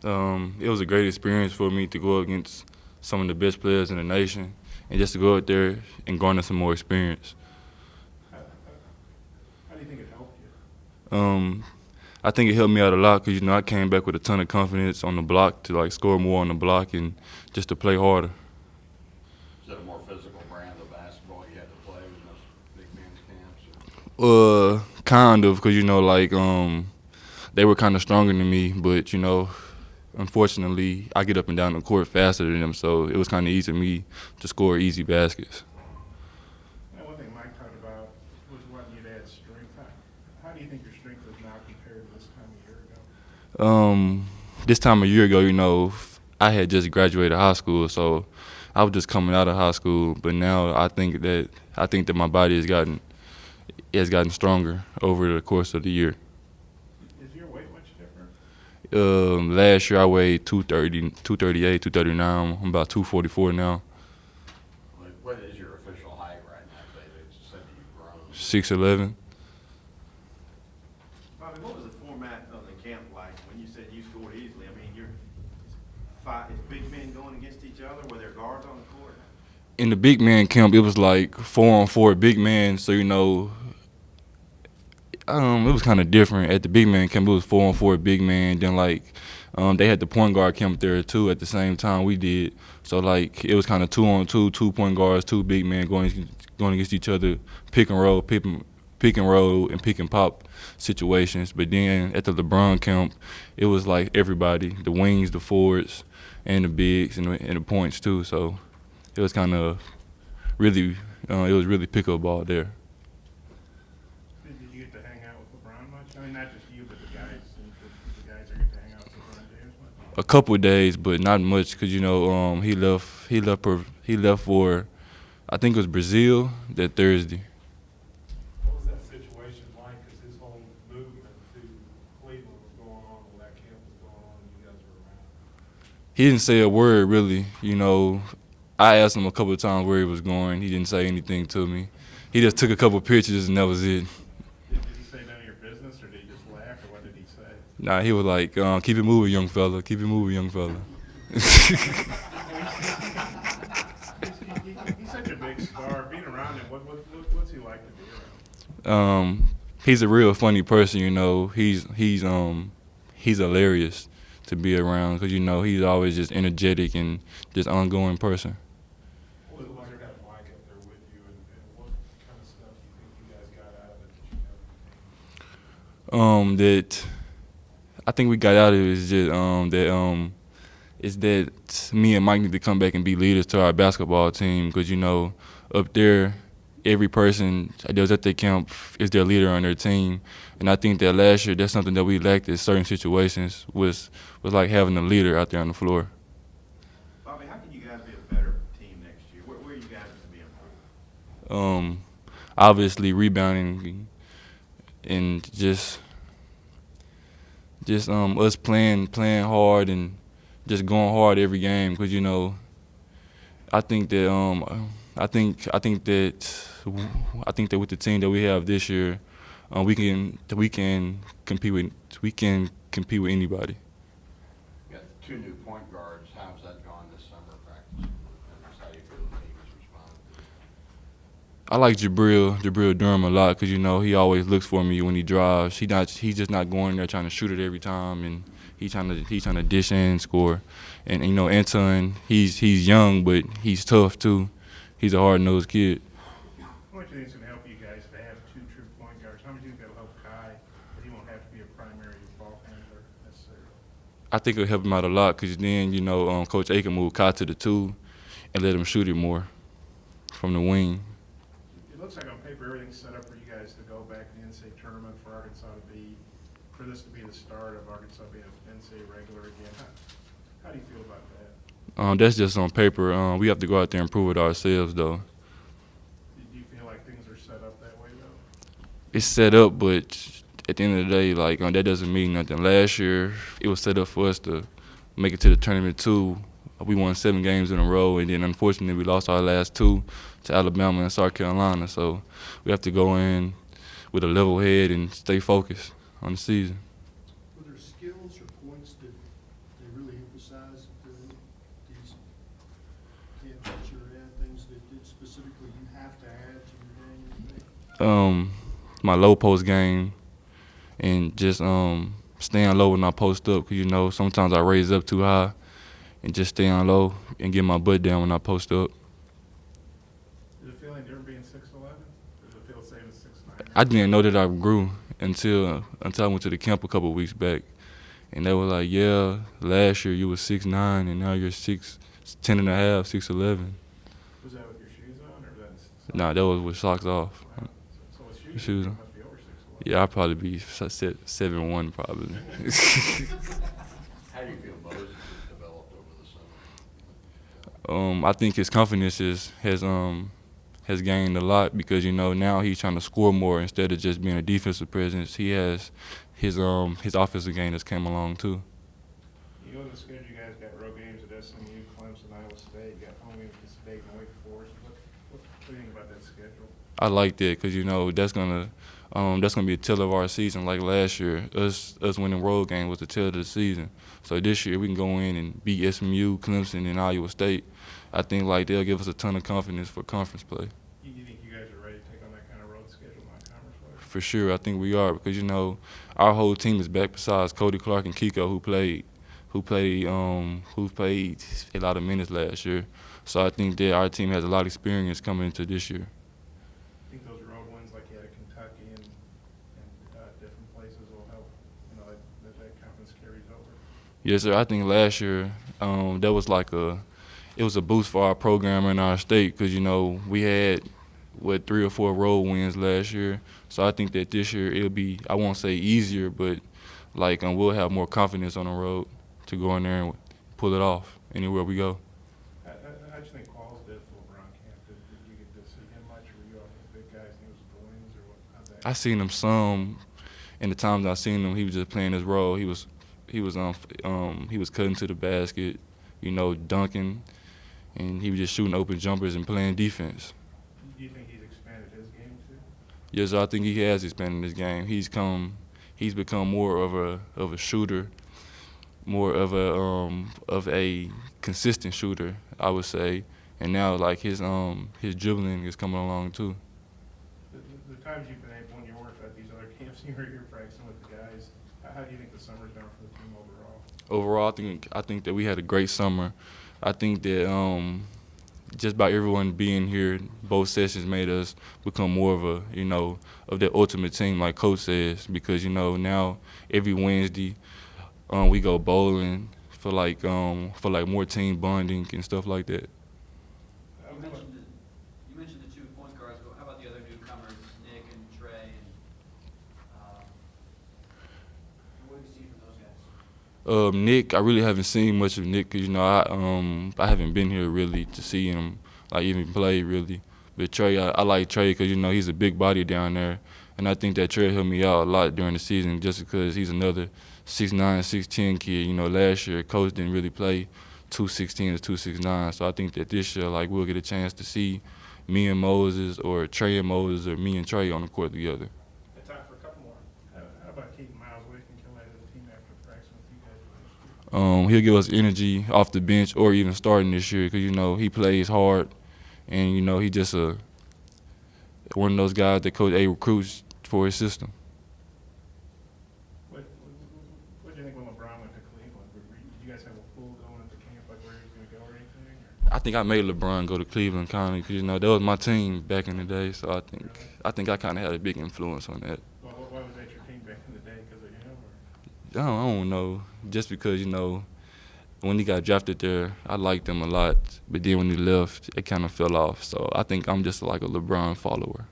It was a great experience for me to go against some of the best players in the nation and just to go out there and garner some more experience. How do you think it helped you? Um, I think it helped me out a lot because I came back with a ton of confidence on the block to like score more on the block and just to play harder. Is that a more physical brand of basketball you had to play with those big men's camps? Kind of, because they were kind of stronger than me, but unfortunately, I get up and down the court faster than them, so it was kind of easy for me to score easy baskets. Now, one thing Mike talked about was wanting you to add strength. How do you think your strength is now compared to this time a year ago? This time a year ago, I had just graduated high school, so I was just coming out of high school. But now I think that my body has gotten stronger over the course of the year. Is your weight much different? Last year I weighed 230, 238, 239. I'm about 244 now. What is your official height right now, David? It said that you've grown. 6'11". Bobby, what was the format of the camp like when you said you scored easily? I mean, it's big men going against each other. Were there guards on the court? In the big man camp, it was like 4-on-4 big man. So it was kind of different. At the big man camp, it was 4-on-4 big man. Then they had the point guard camp there too at the same time we did. So it was kind of 2-on-2, 2 point guards, 2 big men going against each other, pick and roll, and pick and pop situations. But then at the LeBron camp, it was like everybody, the wings, the forwards, and the bigs, and the points too. So it was kind of really, it was really pickup ball there. Did you get to hang out with LeBron much? I mean, not just you, but the guys. The guys are get to hang out with LeBron James much. A couple of days, but not much, because he left. He left for, I think it was Brazil that Thursday. What was that situation like? Because his whole movement to Cleveland was going on when that camp was going on and you guys were around. He didn't say a word really. I asked him a couple of times where he was going. He didn't say anything to me. He just took a couple of pictures and that was it. Did he say none of your business, or did he just laugh, or what did he say? Nah, he was like, "Keep it moving, young fella. Keep it moving, young fella." He's such a big star. Being around him, what's he like to be around? He's a real funny person. He's hilarious to be around because he's always just energetic and just ongoing person. What was it like to have Mike up there with you, and what kind of stuff do you think you guys got out of it that you never became? That I think we got out of it is just that me and Mike need to come back and be leaders to our basketball team because up there every person that was at their camp is their leader on their team, and I think that last year that's something that we lacked in certain situations was like having a leader out there on the floor. Bobby, how can you guys be a better team next year? Where are you guys to be improved? Obviously rebounding and just us playing hard and just going hard every game because I think that I think that with the team that we have this year, we can compete with anybody. You got 2 new point guards. How's that gone this summer practice? And that's how you feel the team is responding. I like Jabril Durham a lot because he always looks for me when he drives. He's just not going there trying to shoot it every time, and he's trying to dish and score. And Anton, he's young but he's tough too. He's a hard-nosed kid. How much do you think it's going to help you guys to have 2 true point guards? How much do you think that'll help Kai, that he won't have to be a primary ball handler necessarily? I think it'll help him out a lot because then Coach A can move Kai to the 2 and let him shoot it more from the wing. It looks like on paper everything's set up for you guys to go back to the NCAA tournament, for this to be the start of Arkansas being an NCAA regular again. How do you feel about that? That's just on paper. We have to go out there and prove it ourselves, though. Do you feel like things are set up that way, though? It's set up, but at the end of the day, that doesn't mean nothing. Last year, it was set up for us to make it to the tournament too. We won 7 games in a row, and then unfortunately we lost our last 2 to Alabama and South Carolina. So we have to go in with a level head and stay focused on the season. Were there skills or points that they really my low post game and just staying low when I post up. 'Cause, you know, sometimes I raise up too high and just staying low and get my butt down when I post up. Does it feel like different being 6'11"? Does it feel the same as 6'9"? I didn't know that I grew until I went to the camp a couple of weeks back, and they were like, "Yeah, last year you were 6'9", and now you're 6'10" and a half, 6'11". Was that with your shoes on, or that's? Nah, that was with socks off. Wow. So with shoes, Shoes you on. must be over 6'11". Yeah, I'd probably be 7'1" probably. How do you feel Moses has developed over the summer? I think his confidence has gained a lot because, you know, now he's trying to score more instead of just being a defensive presence. He has his offensive game that's came along too. You know the schedule, you guys got road games at SMU, Clemson, Iowa State, you got home games at State and Wake Forest. What do you think about that schedule? I like that because, you know, that's gonna be a tell of our season. Like last year, us winning road game was the tell of the season. So this year we can go in and beat SMU, Clemson, and Iowa State. I think like they'll give us a ton of confidence for conference play. You think you guys are ready to take on that kind of road schedule, non-conference play? For sure, I think we are because, you know, our whole team is back besides Cody Clark and Kiko who played a lot of minutes last year. So I think that our team has a lot of experience coming into this year. I think those road wins like you had at Kentucky and different places will help, you know, that confidence carries over. Yes, sir. I think last year that was like it was a boost for our program in our state because, you know, we had 3 or 4 road wins last year. So I think that this year it'll be, I won't say easier, but like we'll have more confidence on the road to go in there and pull it off anywhere we go. How'd you think Qualls did for LeBron camp? Did you get to see him much, or were you all the big guys and he was the wings, or what? How'd that? I seen him some, and the times I seen him, he was just playing his role. He was cutting to the basket, you know, dunking, and he was just shooting open jumpers and playing defense. Do you think he's expanded his game too? Yes, I think he has expanded his game. He's become more of a shooter, more of a consistent shooter, I would say. And now like his dribbling is coming along too. The times you've been able, when you weren't at these other camps, you were here practicing with the guys. How do you think the summer's gone for the team overall? Overall, I think that we had a great summer. I think that just by everyone being here, both sessions made us become more of a, you know, of the ultimate team, like Coach says. Because, you know, now every Wednesday we go bowling for like more team bonding and stuff like that. You mentioned the 2 point guards, but how about the other newcomers, Nick and Trey? What do you see from those guys? Nick, I really haven't seen much of Nick because, you know, I haven't been here really to see him like even play really. But Trey, I like Trey because, you know, he's a big body down there, and I think that Trey helped me out a lot during the season just because he's another 6'9", 6'10" kid. You know, last year Coach didn't really play 2'16" or 2'9", so I think that this year like we'll get a chance to see me and Moses or Trey and Moses or me and Trey on the court together. Time for a couple more. How about keeping Miles Wiggins come out of the team after practicing with you guys last year? He'll give us energy off the bench or even starting this year because, you know, he plays hard and, you know, he just one of those guys that Coach A recruits for his system. What did you think when LeBron went to Cleveland? Did you guys have a pool going at the camp, like where he was going to go or anything? Or? I think I made LeBron go to Cleveland kind of because, you know, that was my team back in the day. So I think I kind of had a big influence on that. Why was that your team back in the day? Because of him? Or? I don't know. Just because, you know, when he got drafted there, I liked him a lot. But then when he left, it kind of fell off. So I think I'm just like a LeBron follower.